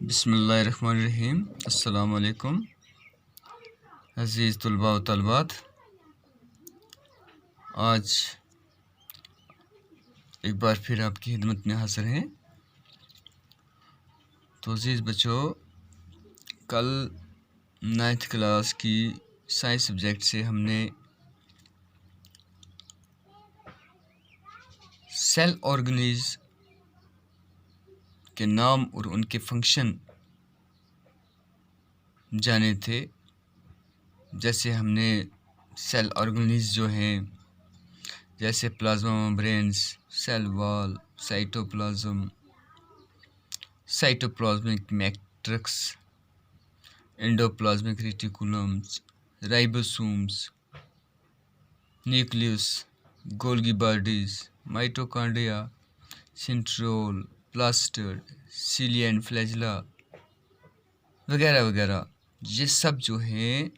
बिस्मिल्लाहिर्रहमानिर्रहीम। अस्सलाम वालेकुम अज़ीज़ तलबा व तलबात। आज एक बार फिर आपकी खिदमत में हाज़िर हैं। तो अज़ीज़ बच्चों, कल 9th क्लास की साइंस सब्जेक्ट से हमने सेल ऑर्गेनिज़ के नाम और उनके फंक्शन जाने थे। जैसे हमने सेल ऑर्गेनिज़ जो हैं, जैसे plasma membranes, cell wall, cytoplasm, cytoplasmic matrix, endoplasmic reticulums, ribosomes, nucleus, Golgi bodies, mitochondria, centriole, plastid, cilia and flagella वगैरह वगैरह, ये सब जो हैं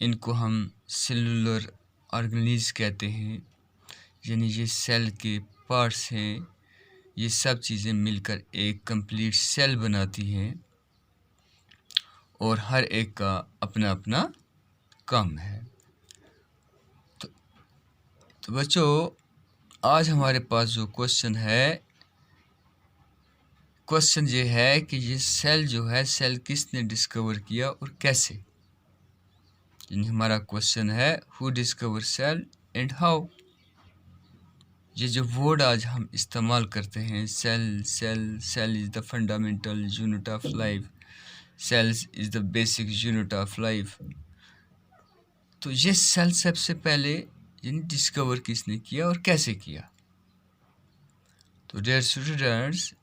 इनको हम सेलुलर ऑर्गेनिज़ कहते हैं। यानी ये सेल के पार्ट्स हैं। ये सब चीज़ें मिलकर एक कंप्लीट सेल बनाती हैं और हर एक का अपना अपना काम है। तो बच्चों, आज हमारे पास जो क्वेश्चन ये है कि ये सेल जो है, सेल किसने डिस्कवर किया और कैसे। यानी हमारा क्वेश्चन है, who discover cell and how. ये जो वर्ड आज हम इस्तेमाल करते हैं, cell is the fundamental unit of life, cells is the basic unit of life. तो ये सेल सबसे पहले यानी डिस्कवर किसने किया और कैसे किया। तो dear students,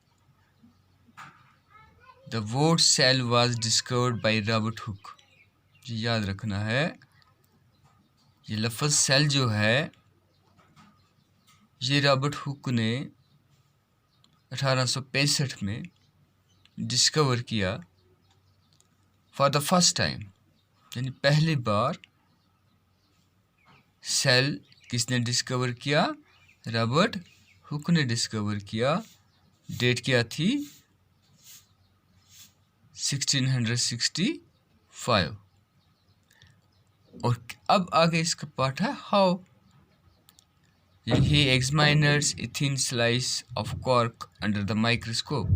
the word cell was discovered by Robert Hooke. ये याद रखना है, ये लफ्ज़ सेल जो है ये रॉबर्ट हुक ने 1865 में डिस्कवर किया फॉर द फर्स्ट टाइम। यानी पहली बार सेल किसने डिस्कवर किया? रॉबर्ट हुक ने डिस्कवर किया। डेट क्या थी? 1665। और अब आगे इसका पार्ट है how. He examined a thin slice of cork under the microscope.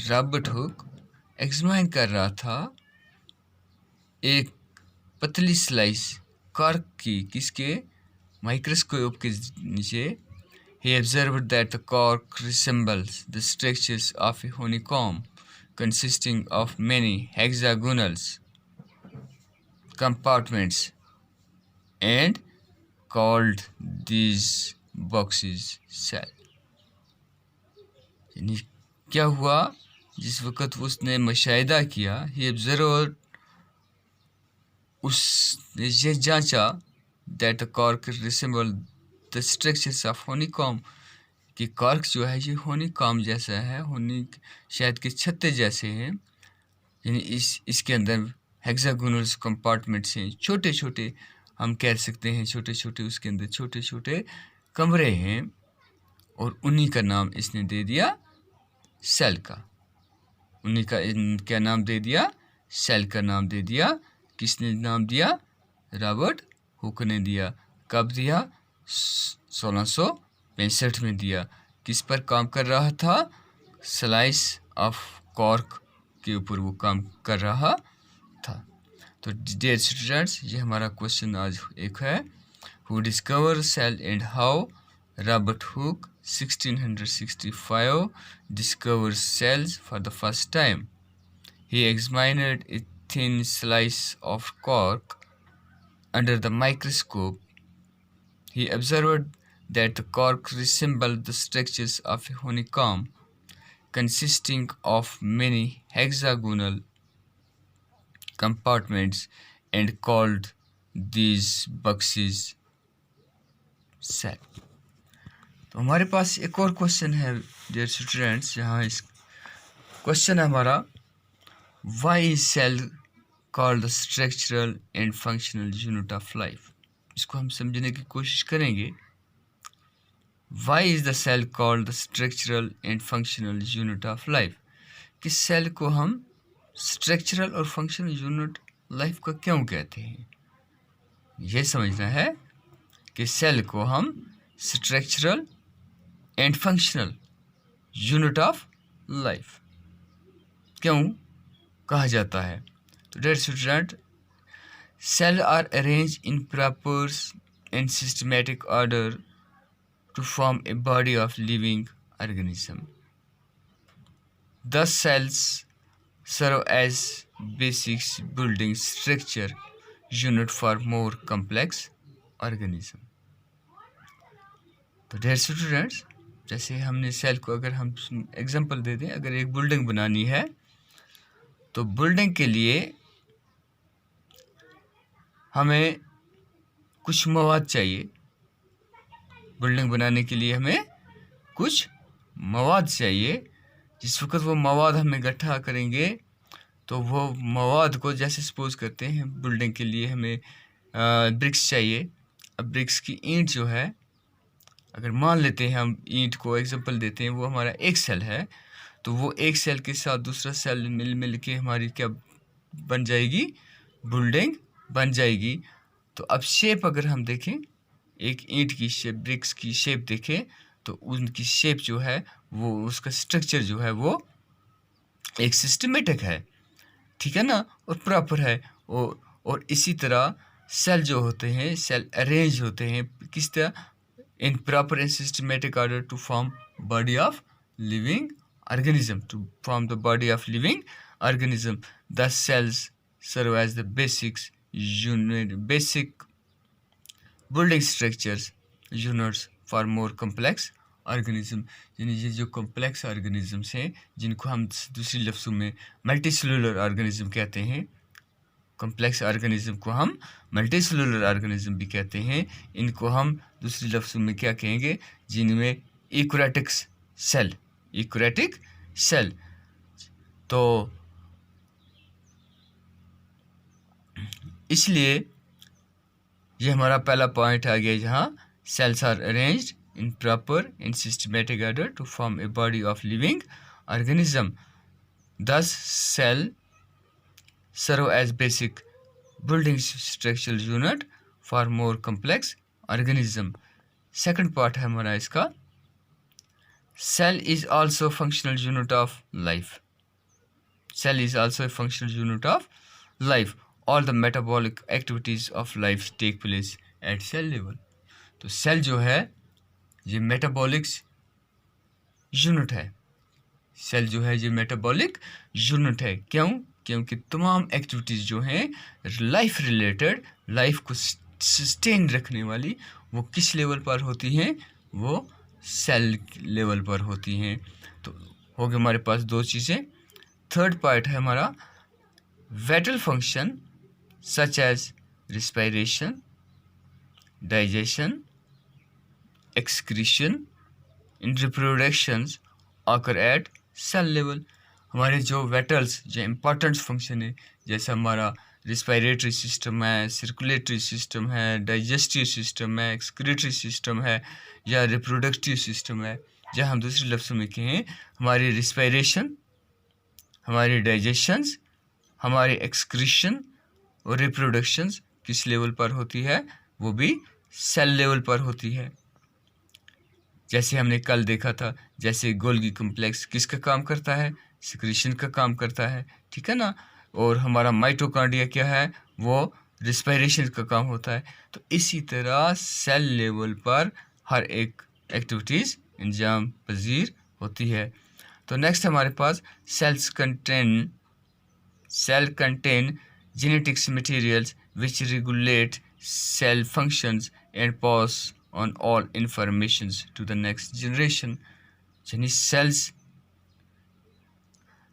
Robert Hooke examine कर रहा था एक पतली स्लाइस कॉर्क की, किसके? माइक्रोस्कोप के नीचे। He observed that the cork resembles the structures of a honeycomb consisting of many hexagonal compartments and called these boxes cell. यानी क्या हुआ? जिस वक़्त उसने मुशाहिदा किया, he observed, उसने ये जांचा that the cork resembled the structures of honeycomb, कि कॉर्क जो है ये honeycomb जैसा है, शहद के छत्ते जैसे हैं। यानी इसके अंदर हेक्सागोनल कंपार्टमेंट्स हैं, छोटे छोटे, हम कह सकते हैं छोटे छोटे, उसके अंदर छोटे छोटे कमरे हैं और उन्हीं का नाम इसने दे दिया सेल का। उन्हीं का क्या नाम दे दिया? सेल का नाम दे दिया। किसने नाम दिया? रॉबर्ट हुक ने दिया। कब दिया? 1665 में दिया। किस पर काम कर रहा था? स्लाइस ऑफ कॉर्क के ऊपर वो काम कर रहा था। तो डियर स्टूडेंट्स, ये हमारा क्वेश्चन आज एक है, who discover cell and how. Robert Hooke 1665 discovered cells for the first time. He examined a thin slice of cork under the microscope. He observed that the cork resembled the structures of a honeycomb consisting of many hexagonal compartments and called these boxes cell. तो हमारे पास एक और question है dear students. यहाँ इस question है हमारा, why is cell called the structural and functional unit of life. इसको हम समझने की कोशिश करेंगे। Why is the cell called the structural and functional unit of life, कि सेल को हम स्ट्रक्चरल और फंक्शनल यूनिट लाइफ का क्यों कहते हैं। ये समझना है कि सेल को हम structural and functional unit of life क्यों कहा जाता है। तो dear student, cell are arrange in proper and systematic order to form a body of living organism. Thus, cells serve as basic building structure unit for more complex organism. तो dear students, जैसे हमने cell को अगर हम example दे दें, अगर एक building बनानी है तो बिल्डिंग के लिए हमें कुछ मवाद चाहिए। बिल्डिंग बनाने के लिए हमें कुछ मवाद चाहिए। जिस वक्त वो मवाद हम इकट्ठा करेंगे तो वो मवाद को, जैसे सपोज करते हैं बिल्डिंग के लिए हमें ब्रिक्स चाहिए। अब ब्रिक्स की ईंट जो है, अगर मान लेते हैं हम ईंट को एग्जांपल देते हैं, वो हमारा एक सेल है, तो वो एक सेल के साथ दूसरा सेल मिल के हमारी क्या बन जाएगी, बिल्डिंग बन जाएगी। तो अब शेप अगर हम देखें, एक ईंट की शेप, ब्रिक्स की शेप देखें, तो उनकी शेप जो है वो, उसका स्ट्रक्चर जो है वो एक सिस्टमेटिक है, ठीक है ना, और प्रॉपर है। और इसी तरह सेल जो होते हैं, सेल अरेंज होते हैं किस तरह, in proper and systematic order to form body of living organism, to form the body of living organism. The cells serve as the basic building structures units for more complex organism. यानी ये जो complex organisms हैं, जिनको हम दूसरी लफ्ज़ों में multicellular organism कहते हैं, complex organism को हम multicellular organism भी कहते हैं, इनको हम दूसरी लफ्ज़ों में क्या कहेंगे, जिनमें eukaryotic सेल। तो इसलिए ये हमारा पहला पॉइंट आ गया, जहाँ cells are arranged in proper and systematic order to form a body of living organism. This cell serve as basic building structural unit for more complex organism. Second part है हमारा इसका, cell is also a functional unit of life. Cell is also a functional unit of life. All the metabolic activities of life take place at cell level. तो cell जो है ये metabolic unit है। Cell जो है ये metabolic unit है। क्यों? क्योंकि तमाम एक्टिविटीज़ जो हैं लाइफ रिलेटेड, लाइफ को सस्टेन रखने वाली, वो किस लेवल पर होती हैं, वो सेल लेवल पर होती हैं। तो हो गए हमारे पास दो चीज़ें। थर्ड पार्ट है हमारा vital function such as respiration, digestion, excretion and reproductions occur at cell level. हमारे जो वाइटल्स, जो इम्पोर्टेंट फंक्शन है, जैसे हमारा रिस्पायरेटरी सिस्टम है, सर्कुलेटरी सिस्टम है, डाइजेस्टिव सिस्टम है, एक्सक्रीटरी सिस्टम है, या रिप्रोडक्टिव सिस्टम है, जहाँ हम दूसरे लफ्ज़ों में कहें, हमारी रिस्पायरेशन, हमारी डाइजेशंस, हमारी एक्सक्रीशन और रिप्रोडक्शंस किस लेवल पर होती है, वो भी सेल लेवल पर होती है। जैसे हमने कल देखा था, जैसे गोल्गी कॉम्प्लेक्स किसका काम करता है, सिक्रीशन का काम करता है, ठीक है ना। और हमारा माइटोकॉन्ड्रिया क्या है, वो रिस्पायरेशन का काम होता है। तो इसी तरह सेल लेवल पर हर एक एक्टिविटीज़ अंजाम पजीर होती है। तो नेक्स्ट हमारे पास cell contain genetics materials which regulate cell functions and pass on all informations to the next generation. यानी सेल्स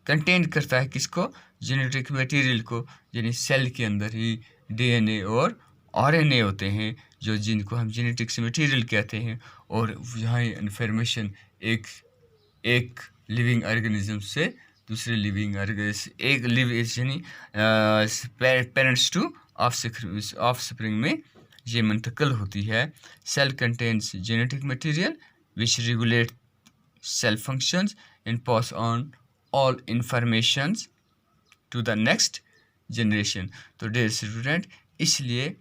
कंटेन करता है किसको, जेनेटिक मटेरियल को, यानी सेल के अंदर ही डीएनए और आरएनए होते हैं, जो जिनको हम जेनेटिक्स मटेरियल कहते हैं। और यहाँ इन्फॉर्मेशन एक लिविंग ऑर्गेनिज्म से दूसरे लिविंग ऑर्गेनिज्म, एक यानी पेरेंट्स टू ऑफस्प्रिंग में ये मुंतकिल होती है। Cell contains genetic material which regulate cell functions and pass on all informations to the next generation। तो डियर स्टूडेंट, इसलिए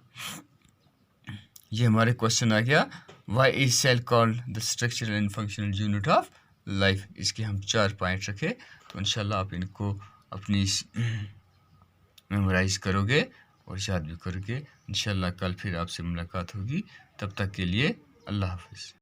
ये हमारे क्वेश्चन आ गया, why is cell called the structural and functional unit of life. इसके हम 4 point रखे, तो इंशाल्लाह आप इनको अपनी मेमोराइज करोगे और याद भी करोगे। इंशाल्लाह कल फिर आपसे मुलाकात होगी, तब तक के लिए अल्लाह हाफिज़।